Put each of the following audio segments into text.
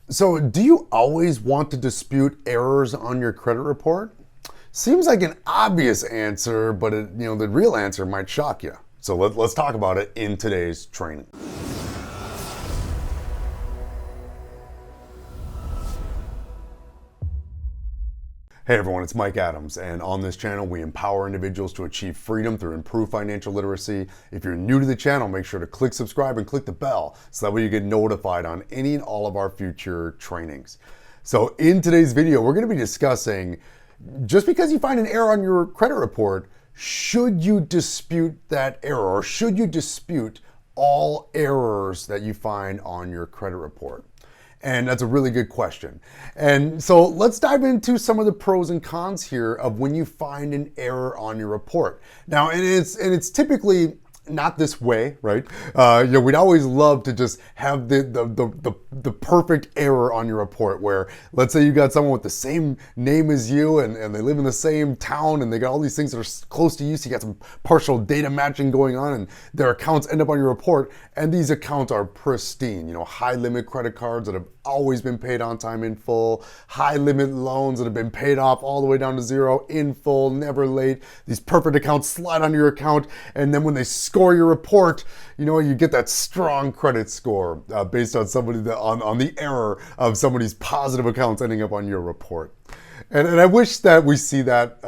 So, do you always want to dispute errors on your credit report? Seems like an obvious answer, but the real answer might shock you. So let's talk about it in today's training. Hey everyone, it's Mike Adams, and on this channel we empower individuals to achieve freedom through improved financial literacy. If you're new to the channel, make sure to click subscribe and click the bell so that way you get notified on any and all of our future trainings. So in today's video, we're going to be discussing, just because you find an error on your credit report, should you dispute that error, or should you dispute all errors that you find on your credit report? And that's a really good question. And so let's dive into some of the pros and cons here of when you find an error on your report. Now, and it's typically not this way, right? We'd always love to just have the perfect error on your report where, let's say you got someone with the same name as you and they live in the same town and they got all these things that are close to you, so you got some partial data matching going on and their accounts end up on your report, and these accounts are pristine. High limit credit cards that have always been paid on time in full, high limit loans that have been paid off all the way down to zero in full, never late. These perfect accounts slide onto your account, and then when they score your report, you get that strong credit score based on on the error of somebody's positive accounts ending up on your report. And I wish that we see that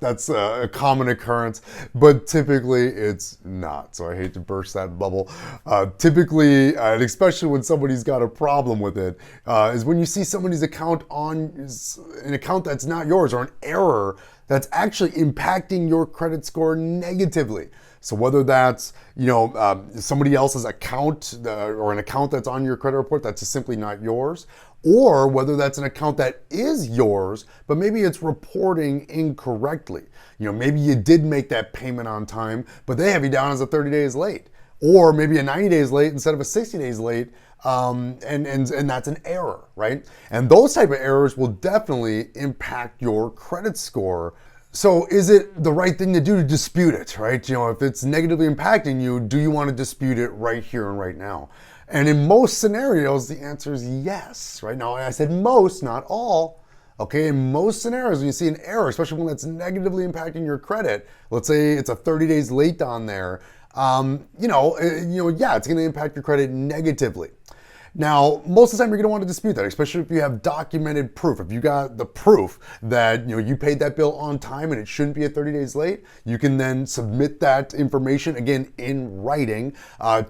that's a common occurrence, but typically it's not. So I hate to burst that bubble. Typically, and especially when somebody's got a problem with it, is when you see somebody's account on an account that's not yours, or an error that's actually impacting your credit score negatively. So whether that's somebody else's account or an account that's on your credit report that's just simply not yours, or whether that's an account that is yours, but maybe it's reporting incorrectly. Maybe you did make that payment on time, but they have you down as a 30 days late, or maybe a 90 days late instead of a 60 days late. And that's an error, right? And those type of errors will definitely impact your credit score. So is it the right thing to do to dispute it, right? If it's negatively impacting you, do you want to dispute it right here and right now? And in most scenarios, the answer is yes, right? Now, I said most, not all. Okay, in most scenarios, when you see an error, especially one that's negatively impacting your credit, let's say it's a 30 days late on there, it's going to impact your credit negatively. Now, most of the time you're going to want to dispute that, especially if you have documented proof. If you got the proof that you paid that bill on time and it shouldn't be at 30 days late, you can then submit that information again in writing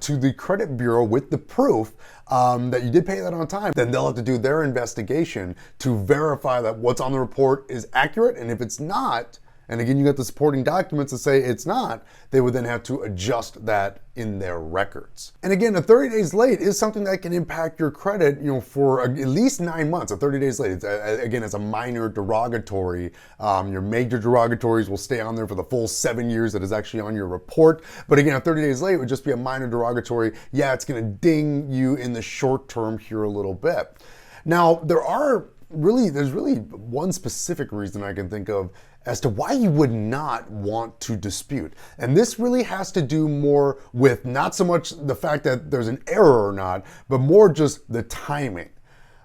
to the credit bureau with the proof that you did pay that on time. Then they'll have to do their investigation to verify that what's on the report is accurate, and if it's not, and again, you got the supporting documents to say it's not, they would then have to adjust that in their records. And again, a 30 days late is something that can impact your credit, for at least 9 months. A 30 days late, it's a minor derogatory. Your major derogatories will stay on there for the full 7 years that is actually on your report. But again, a 30 days late would just be a minor derogatory. Yeah, it's gonna ding you in the short term here a little bit. Now, there's really one specific reason I can think of as to why you would not want to dispute. And this really has to do more with not so much the fact that there's an error or not, but more just the timing.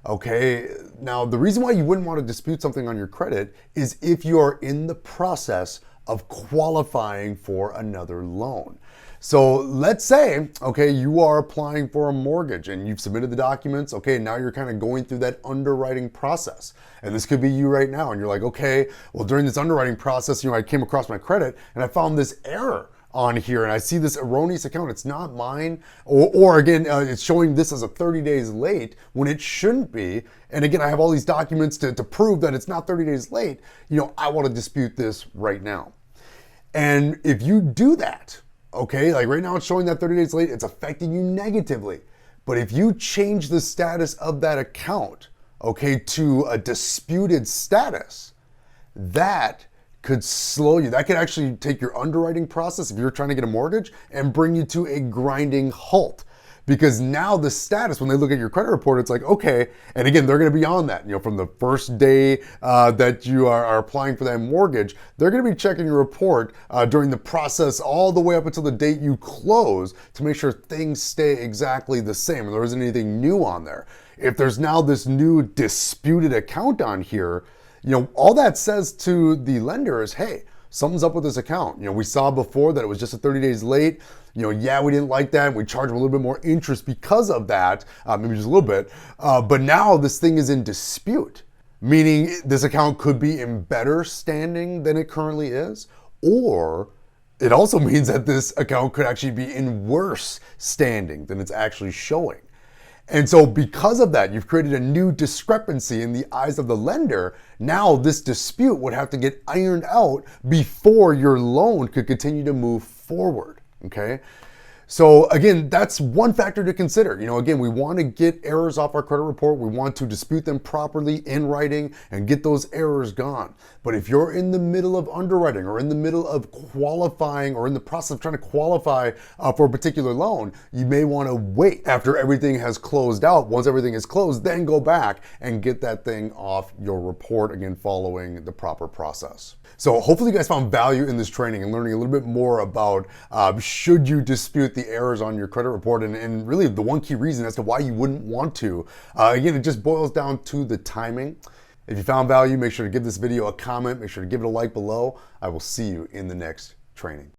Okay, now the reason why you wouldn't want to dispute something on your credit is if you are in the process of qualifying for another loan. So let's say, okay, you are applying for a mortgage and you've submitted the documents. Okay, now you're kind of going through that underwriting process. And this could be you right now. And you're like, okay, well, during this underwriting process, I came across my credit and I found this error on here and I see this erroneous account. It's not mine. Or again, it's showing this as a 30 days late when it shouldn't be. And again, I have all these documents to prove that it's not 30 days late. I want to dispute this right now. And if you do that, okay, like right now it's showing that 30 days late, it's affecting you negatively. But if you change the status of that account, okay, to a disputed status, that could slow you. That could actually take your underwriting process, if you're trying to get a mortgage, and bring you to a grinding halt. Because now the status, when they look at your credit report, it's like, okay, and again, they're gonna be on that, from the first day that you are applying for that mortgage, they're gonna be checking your report during the process all the way up until the date you close to make sure things stay exactly the same and there isn't anything new on there. if there's now this new disputed account on here, all that says to the lender is, hey, something's up with this account. We saw before that it was just 30 days late. Yeah, we didn't like that. We charged them a little bit more interest because of that, maybe just a little bit. But now this thing is in dispute, meaning this account could be in better standing than it currently is, or it also means that this account could actually be in worse standing than it's actually showing. And so because of that, you've created a new discrepancy in the eyes of the lender. Now this dispute would have to get ironed out before your loan could continue to move forward, okay? So again, that's one factor to consider. Again, we want to get errors off our credit report. We want to dispute them properly in writing and get those errors gone. But if you're in the middle of underwriting or in the middle of qualifying or in the process of trying to qualify for a particular loan, you may want to wait after everything has closed out. Once everything is closed, then go back and get that thing off your report, again, following the proper process. So hopefully you guys found value in this training and learning a little bit more about should you dispute the errors on your credit report, and really the one key reason as to why you wouldn't want to. Again, it just boils down to the timing. If you found value, make sure to give this video a comment, make sure to give it a like below. I will see you in the next training.